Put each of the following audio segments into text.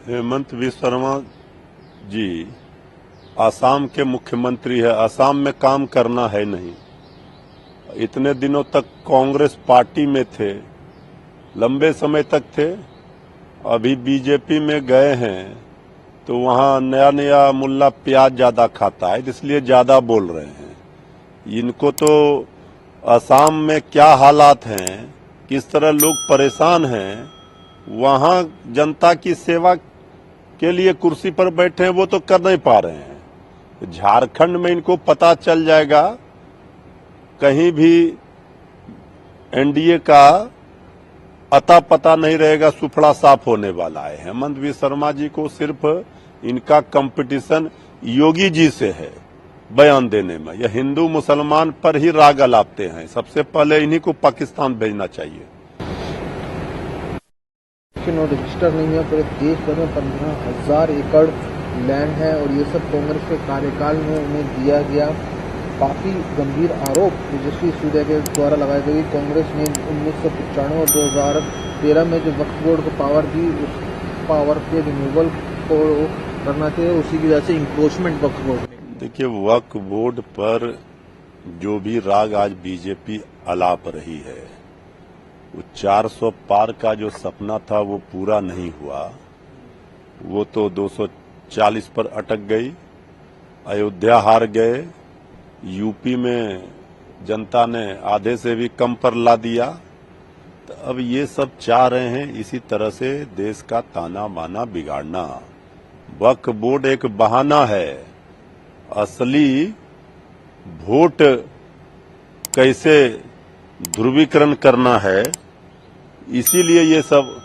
हेमंत विश्व शर्मा जी आसाम के मुख्यमंत्री है। आसाम में काम करना है नहीं। इतने दिनों तक कांग्रेस पार्टी में थे, लंबे समय तक थे। अभी बीजेपी में गए हैं तो वहां नया नया मुल्ला प्याज ज्यादा खाता है, इसलिए ज्यादा बोल रहे हैं। इनको तो असम में क्या हालात हैं, किस तरह लोग परेशान हैं, वहां जनता की सेवा के लिए कुर्सी पर बैठे हैं, वो तो कर नहीं पा रहे हैं। झारखंड में इनको पता चल जाएगा, कहीं भी एनडीए का अता पता नहीं रहेगा, सुफड़ा साफ होने वाला है। हेमंत विश्व शर्मा जी को सिर्फ इनका कंपटीशन योगी जी से है बयान देने में। यह हिंदू मुसलमान पर ही राग अलापते हैं। सबसे पहले इन्हीं को पाकिस्तान भेजना चाहिए। रजिस्टर नहीं है, पूरे देश भर में 15,000 एकड़ लैंड है और ये सब कांग्रेस के कार्यकाल में उन्हें दिया गया। काफी गंभीर आरोप तेजस्वी सूर्या के द्वारा लगाए गए। कांग्रेस ने 1995 और 2013 में जो वक्फ बोर्ड को पावर दी, उस पावर के रिमूवल को करना चाहिए, उसी की वजह से इंक्रोचमेंट वक्फ बोर्ड। देखिए, वक्फ बोर्ड पर जो भी राग आज बीजेपी अलाप रही है, वो 400 पार का जो सपना था वो पूरा नहीं हुआ। वो तो 240 पर अटक गई। अयोध्या हार गए। यूपी में जनता ने आधे से भी कम पर ला दिया। तो अब ये सब चाह रहे हैं इसी तरह से देश का ताना बाना बिगाड़ना। वक्फ बोर्ड एक बहाना है। असली वोट कैसे ध्रुवीकरण करना है, इसीलिए ये सब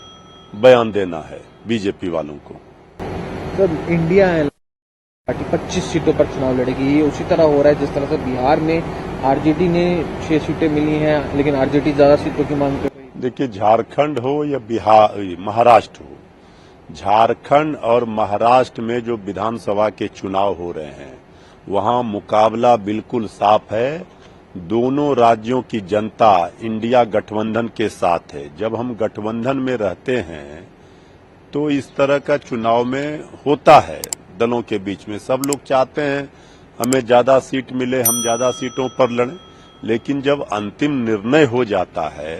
बयान देना है बीजेपी वालों को। सर, इंडिया पार्टी 25 सीटों पर चुनाव लड़ेगी। ये उसी तरह हो रहा है जिस तरह से बिहार में आरजेडी ने 6 सीटें मिली हैं, लेकिन आरजेडी ज्यादा सीटों की मांग कर रही है। देखिए, झारखंड हो या बिहार, महाराष्ट्र हो, झारखंड और महाराष्ट्र में जो विधानसभा के चुनाव हो रहे हैं, वहां मुकाबला बिल्कुल साफ है। दोनों राज्यों की जनता इंडिया गठबंधन के साथ है। जब हम गठबंधन में रहते हैं तो इस तरह का चुनाव में होता है। दलों के बीच में सब लोग चाहते हैं हमें ज्यादा सीट मिले, हम ज्यादा सीटों पर लड़ें। लेकिन जब अंतिम निर्णय हो जाता है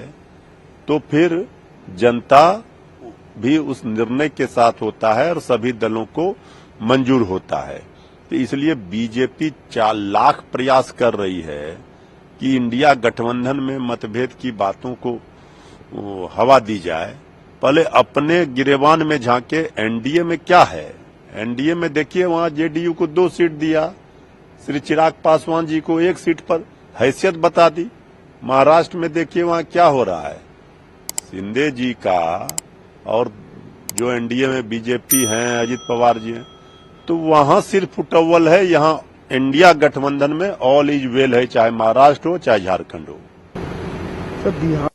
तो फिर जनता भी उस निर्णय के साथ होता है और सभी दलों को मंजूर होता है। तो इसलिए बीजेपी 4 लाख प्रयास कर रही है कि इंडिया गठबंधन में मतभेद की बातों को हवा दी जाए। पहले अपने गिरेबान में झांके। एनडीए में क्या है? एनडीए में देखिए, वहां जेडीयू को 2 सीट दिया, श्री चिराग पासवान जी को 1 सीट पर हैसियत बता दी। महाराष्ट्र में देखिए वहां क्या हो रहा है। शिंदे जी का और जो एनडीए में बीजेपी हैं, अजित पवार जी हैं, तो वहां सिर्फ फुटअव्वल है। यहाँ इंडिया गठबंधन में ऑल इज वेल है, चाहे महाराष्ट्र हो चाहे झारखंड हो। सर, बिहार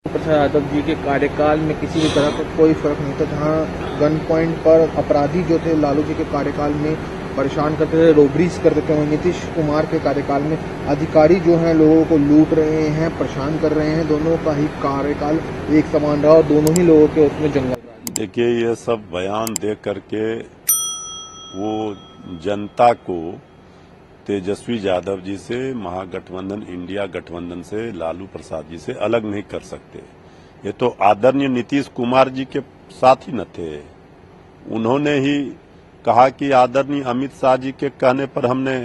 प्रसाद यादव जी के कार्यकाल में किसी भी तरह का कोई फर्क नहीं था। जहां गन पॉइंट पर अपराधी जो थे लालू जी के कार्यकाल में परेशान करते थे, रोबरीज करते थे, और नीतीश कुमार के कार्यकाल में अधिकारी जो हैं लोगों को लूट रहे हैं, परेशान कर रहे हैं। दोनों का ही कार्यकाल एक समान रहा और दोनों ही लोगों के उसमें जंगल। देखिए, ये सब बयान दे करके वो जनता को तेजस्वी यादव जी से, महागठबंधन इंडिया गठबंधन से, लालू प्रसाद जी से अलग नहीं कर सकते। ये तो आदरणीय नीतीश कुमार जी के साथ ही न थे। उन्होंने ही कहा कि आदरणीय अमित शाह जी के कहने पर हमने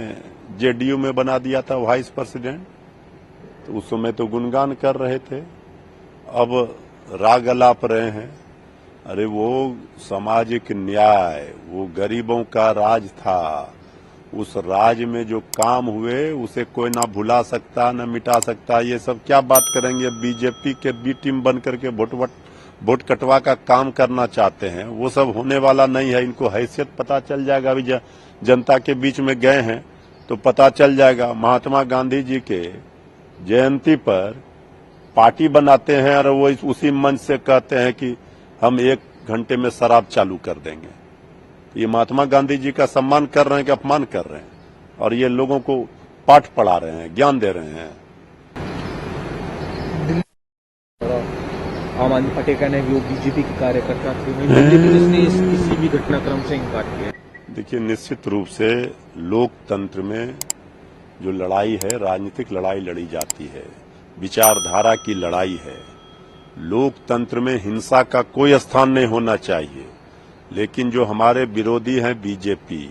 जेडीयू में बना दिया था वाइस प्रेसिडेंट। तो उस समय तो गुणगान कर रहे थे, अब राग अलाप रहे हैं। अरे वो सामाजिक न्याय, वो गरीबों का राज था। उस राज में जो काम हुए उसे कोई ना भुला सकता न मिटा सकता। ये सब क्या बात करेंगे? बीजेपी के बी टीम बन करके वोट कटवा का काम करना चाहते हैं। वो सब होने वाला नहीं है। इनको हैसियत पता चल जाएगा। अभी जनता के बीच में गए हैं तो पता चल जाएगा। महात्मा गांधी जी के जयंती पर पार्टी बनाते हैं और वो उसी मंच से कहते हैं कि हम 1 घंटे में शराब चालू कर देंगे। ये महात्मा गांधी जी का सम्मान कर रहे हैं कि अपमान कर रहे हैं? और ये लोगों को पाठ पढ़ा रहे हैं, ज्ञान दे रहे हैं। आम आदमी पार्टी का कहना है कि वो बीजेपी के कार्यकर्ता थे। दिल्ली पुलिस ने किसी भी घटनाक्रम से इनकार किया। देखिए, निश्चित रूप से लोकतंत्र में जो लड़ाई है, राजनीतिक लड़ाई लड़ी जाती है, विचारधारा की लड़ाई है। लोकतंत्र में हिंसा का कोई स्थान नहीं होना चाहिए। लेकिन जो हमारे विरोधी हैं बीजेपी,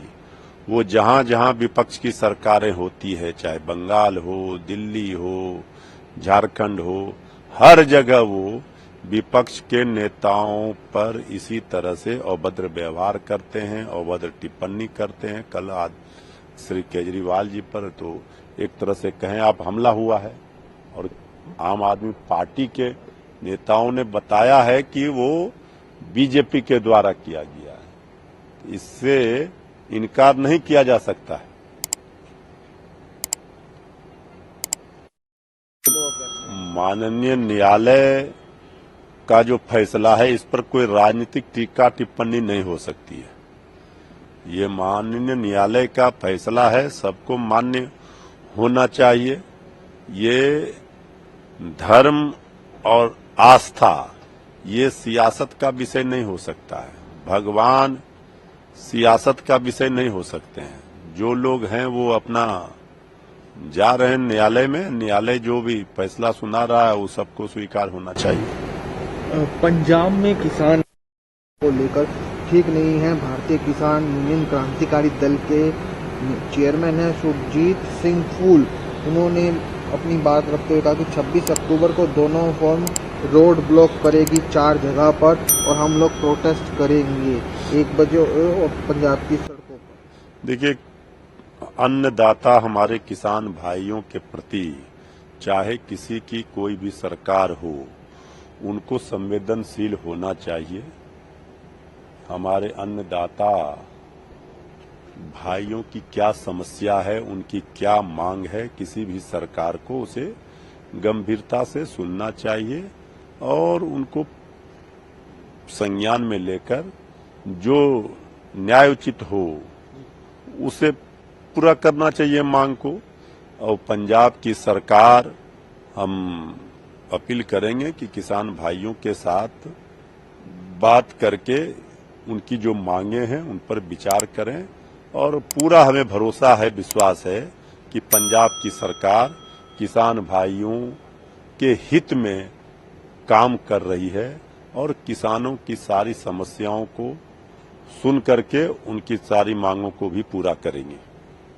वो जहां जहां विपक्ष की सरकारें होती है, चाहे बंगाल हो, दिल्ली हो, झारखंड हो, हर जगह वो विपक्ष के नेताओं पर इसी तरह से अभद्र व्यवहार करते हैं, अभद्र टिप्पणी करते हैं। कल आज श्री केजरीवाल जी पर तो एक तरह से कहें आप हमला हुआ है, और आम आदमी पार्टी के नेताओं ने बताया है कि वो बीजेपी के द्वारा किया गया है। इससे इनकार नहीं किया जा सकता है। माननीय न्यायालय का जो फैसला है, इस पर कोई राजनीतिक टीका टिप्पणी नहीं हो सकती है। ये माननीय न्यायालय का फैसला है, सबको मान्य होना चाहिए। ये धर्म और आस्था, ये सियासत का विषय नहीं हो सकता है। भगवान सियासत का विषय नहीं हो सकते हैं। जो लोग हैं वो अपना जा रहे हैं न्यायालय में, न्यायालय जो भी फैसला सुना रहा है वो सबको स्वीकार होना चाहिए। पंजाब में किसान को लेकर ठीक नहीं है। भारतीय किसान यूनियन क्रांतिकारी दल के चेयरमैन है सुरजीत सिंह फूल, उन्होंने अपनी बात रखते हुए कहा कि 26 अक्टूबर को दोनों फर्म रोड ब्लॉक करेगी 4 जगह पर, और हम लोग प्रोटेस्ट करेंगे 1 बजे पंजाब की सड़कों पर। देखिए, अन्नदाता हमारे किसान भाइयों के प्रति चाहे किसी की कोई भी सरकार हो, उनको संवेदनशील होना चाहिए। हमारे अन्नदाता भाइयों की क्या समस्या है, उनकी क्या मांग है, किसी भी सरकार को उसे गंभीरता से सुनना चाहिए और उनको संज्ञान में लेकर जो न्यायोचित हो उसे पूरा करना चाहिए मांग को। और पंजाब की सरकार, हम अपील करेंगे कि किसान भाइयों के साथ बात करके उनकी जो मांगे हैं उन पर विचार करें, और पूरा हमें भरोसा है, विश्वास है कि पंजाब की सरकार किसान भाइयों के हित में काम कर रही है और किसानों की सारी समस्याओं को सुन करके उनकी सारी मांगों को भी पूरा करेंगे।